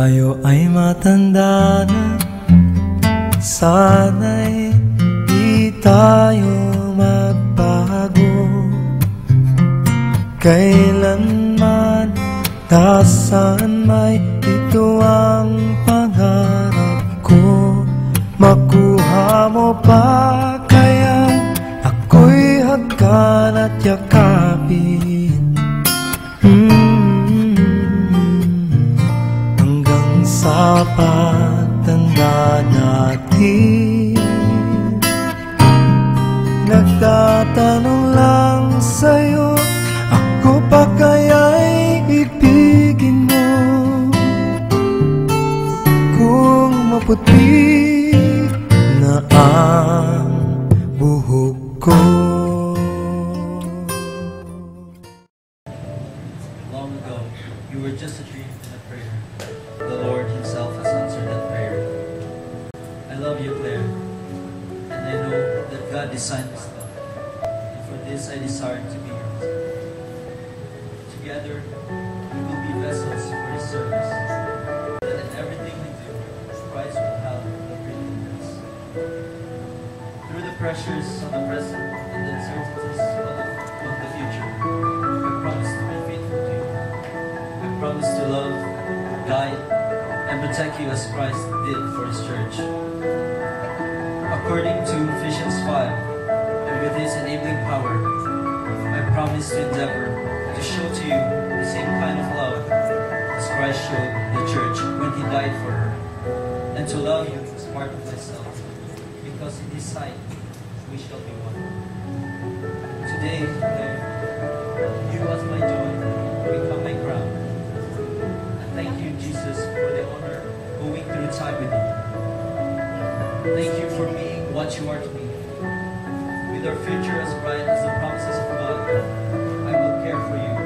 tayo ay matanda na, sana'y di tayo magbago. Kailanman, nasaan may ito ang pangarap ko. Makuha mo pa kaya ako'y hagkan at yakapin, hanggang sa pagtanda natin. Nagtatanong lang sa'yo, ako pa kaya'y ibigin mo? Kung maputi na ang buhok ko. Long ago, you were just a dream and a prayer. The Lord Himself has answered that prayer. I love you, Claire, and I know that God designed this love, and for this I desire to be your husband. Together, we will be vessels for His service, that in everything we do, Christ will have the preeminence. Through the pressures of the present and the uncertainties of the future, I promise to be faithful to you. I promise to love, guide, and protect you as Christ did for His church. According to Ephesians 5, and with His enabling power, I promise to endeavor to show to you the same kind of love as Christ showed the church when He died for her, and to love you as part of myself, because in His sight we shall be one. Today, Claire, you as my joy become my crown. I thank you, Jesus, for the honor going through time with you. Thank you for being what you are to me. With our future as bright as the promises of God, I will care for you,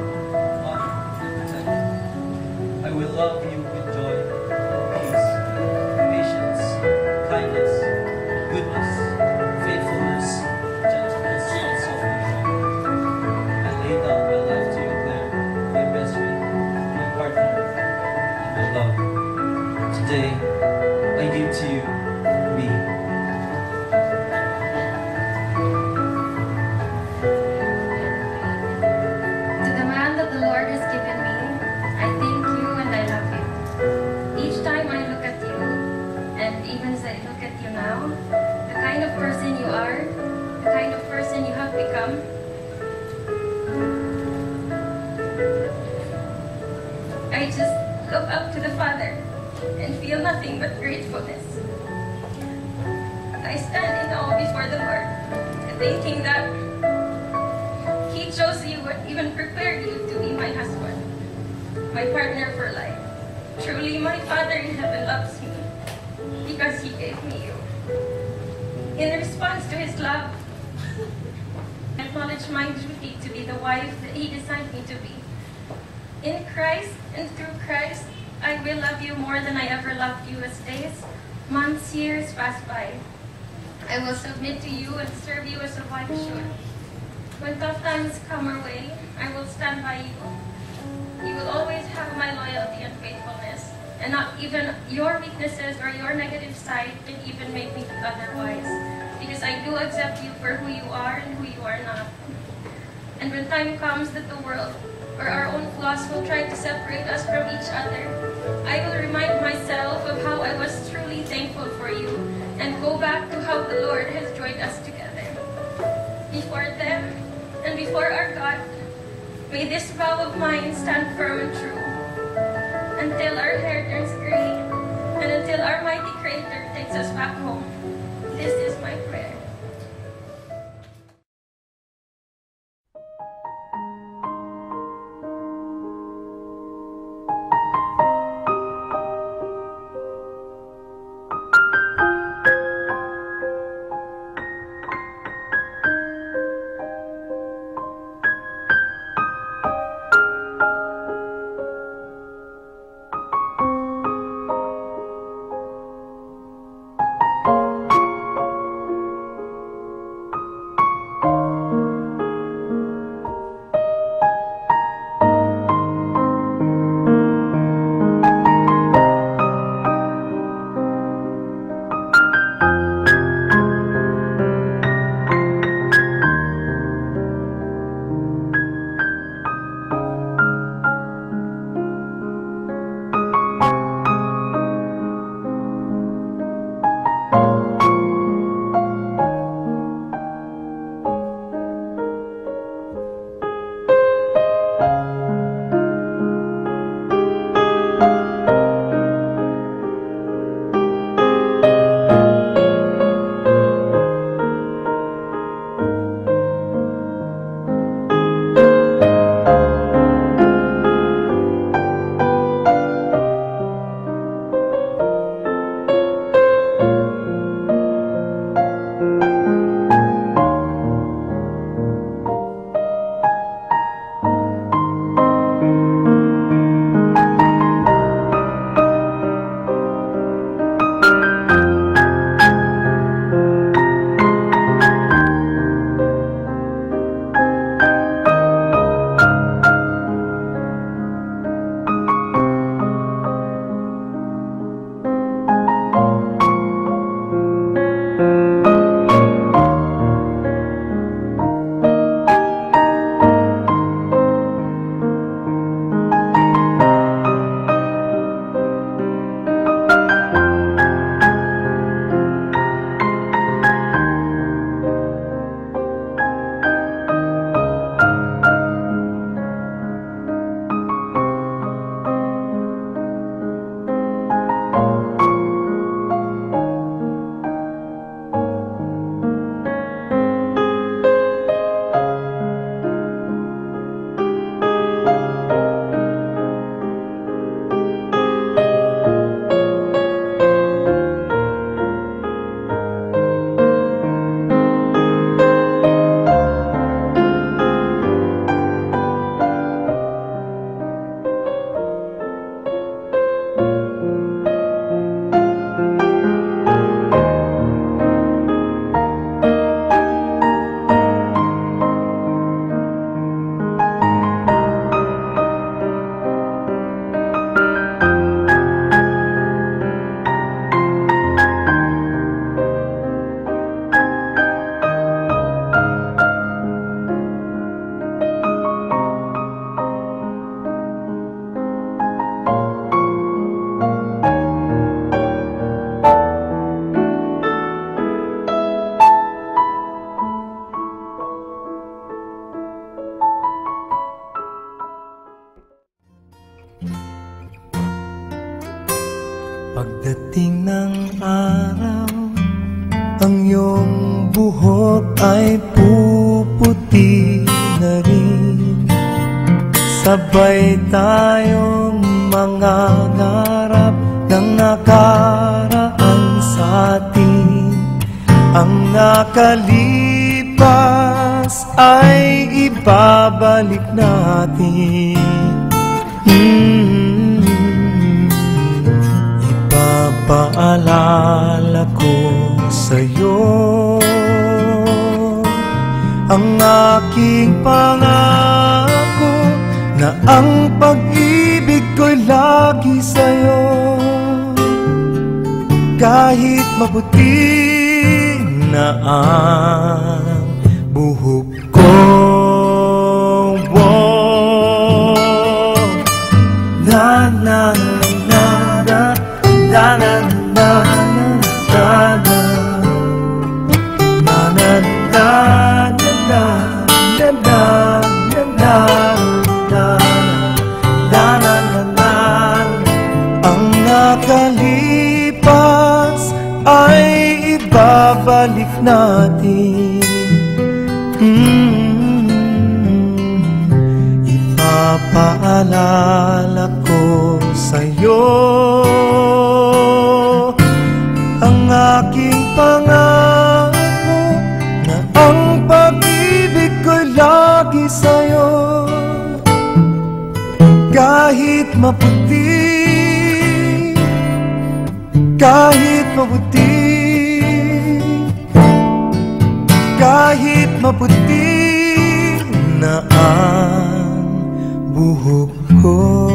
honor, and protect you. I will love you with joy, peace, patience, kindness, goodness, faithfulness, gentleness, and self-control. I lay down my life to you, Claire, my best friend, my partner, and my love. Today, I give to you me. To the man that the Lord has given me, I thank you and I love you. Each time I look at you, and even as I look at you now, the kind of person you are, the kind of person you have become, I just look up to the Father and feel nothing but gratefulness. I stand in awe before the Lord, thinking that He chose you and even prepared you to be my husband, my partner for life. Truly, my Father in heaven loves me because He gave me you. In response to His love, I acknowledge my duty to be the wife that He designed me to be. In Christ and through Christ, I will love you more than I ever loved you as days, months, years pass by. I will submit to you and serve you as a wife should. When tough times come our way, I will stand by you. You will always have my loyalty and faithfulness, and not even your weaknesses or your negative side can even make me think otherwise, because I do accept you for who you are and who you are not. And when time comes that the world or our own flaws will try to separate us from each other, I will remind myself of how I was truly thankful for you and go back to how the Lord has joined us together. Before them and before our God, may this vow of mine stand firm and true until our hair turns gray and until our mighty Creator takes us back home. This is my prayer. ay puputi na rin. Sabay tayong mangangarap ng nakaraan sa atin. Ang nakalipas ay ibabalik natin. Ipapaalala ko sa'yo ang aking pangako na ang pag-ibig ko'y lagi sa'yo. Kahit maputi na ang buhok ko, na na na na na na na nakalipas ay ibabalik natin. Ipapaalala ko sa'yo ang aking pangako na ang pag-ibig ko'y lagi sa'yo. Kahit maputi, kahit maputi, kahit maputi na ang buhok ko.